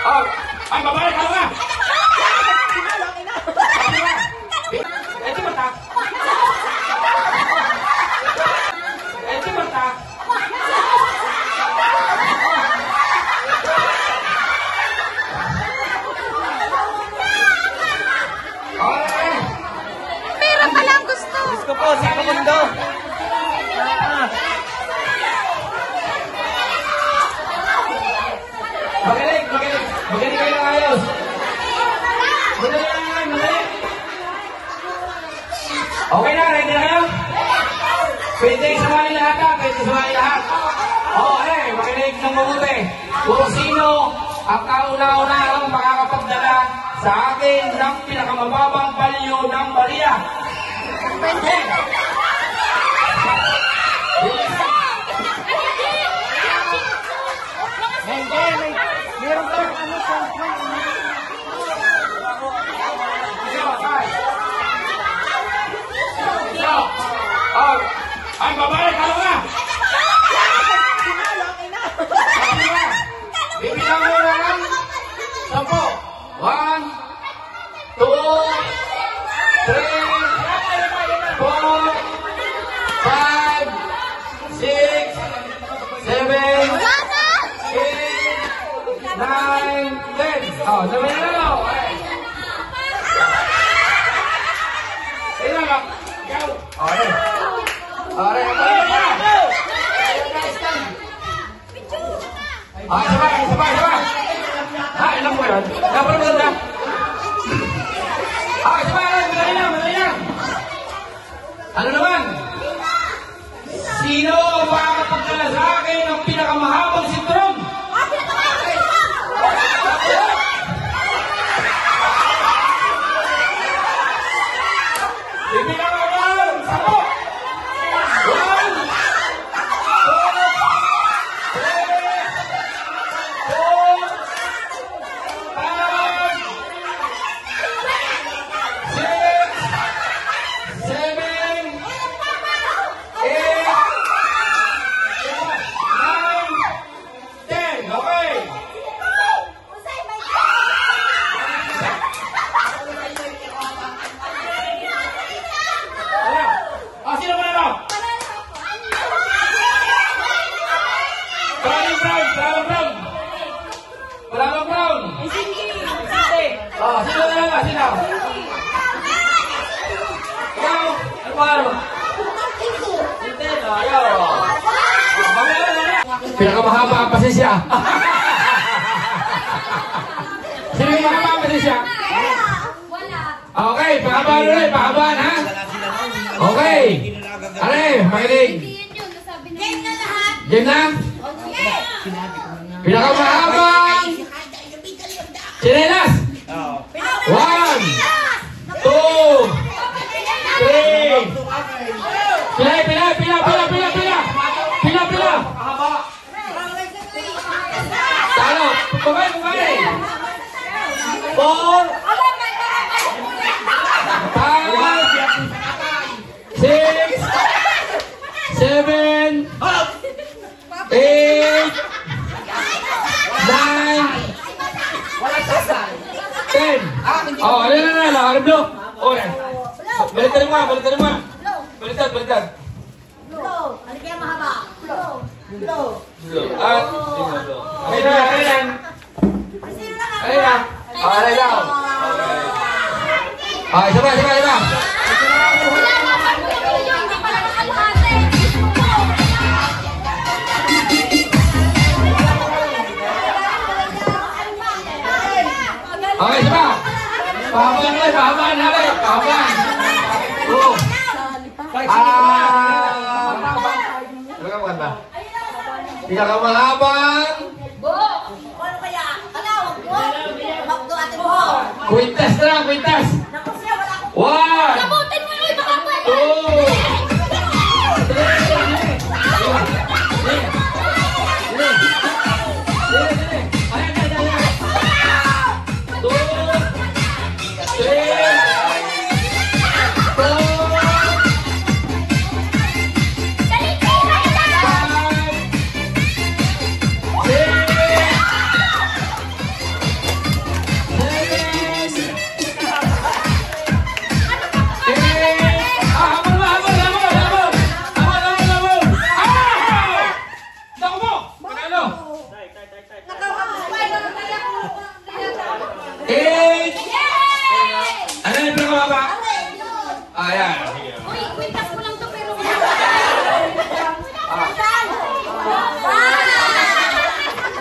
Oh, ay, babalik ka na! Ito mata! Ito mata! Pera pa lang gusto. Gusto po, sa mundo. Magaling, magaling. Magaling kayo ng ayos. Magaling lang, magaling. Okay na, ready na kayo? Pwede samahin lahat ha, pwede samahin lahat. Okay, makinig ng mabuti. Kung sino ang kauna-unahang makakapagdala sa akin ng pinakamababang value ng bariya. Meron pa ano sa Ay, babalik ka na! Bibilang mo lang 10. 1, 2, 3, 4, 5, 6, 7, 8, 9, 10. Oh, sabi na lang. Ilan lang? Ikaw. Okay. Okay. Ah, sabay. Ah, ilang mo yun? Dapat mo na. Ah, sabay. Madali lang. Ano naman? Sino ang makakapagdala sa akin ng pinakamahabang sinturon? Ibilang mo lang! 10! 1, 2, 3, 4, 5, 6, 7, 8, 9, 10! Okay! Sino ba na? Brown. Sino na? Sino? Ikaw? Ano ba? Ayaw. Pinakamahaba ang pasensya. Sino yung mahaba ang pasensya? Okay, pahabaan ha? Okay. Are, makinig. Game na? Pinakamahabang chinelas. 1, 2, 3. Pila. Talo, pumay. 4, 5, 6, 7, 8, 9, 10. Oh, ano na, Arblo. Okay. Baliktad mo. Baliktad. Ano kaya mahaba? Blow. At, ayan. Okay lang. Okay, sabay. Okay, sabay. Pahabaan. Oh. Ano ba? Pinakamahabang Ano kaya? Quintas na lang, quintas. 1, Sabutin mo yung baka pwede. 2, 3, 4, 5, 6, 7, 8, 9, 10. Ayan. Sige. Uy, kwintas mo lang to pero...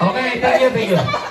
Okay, thank you, thank you.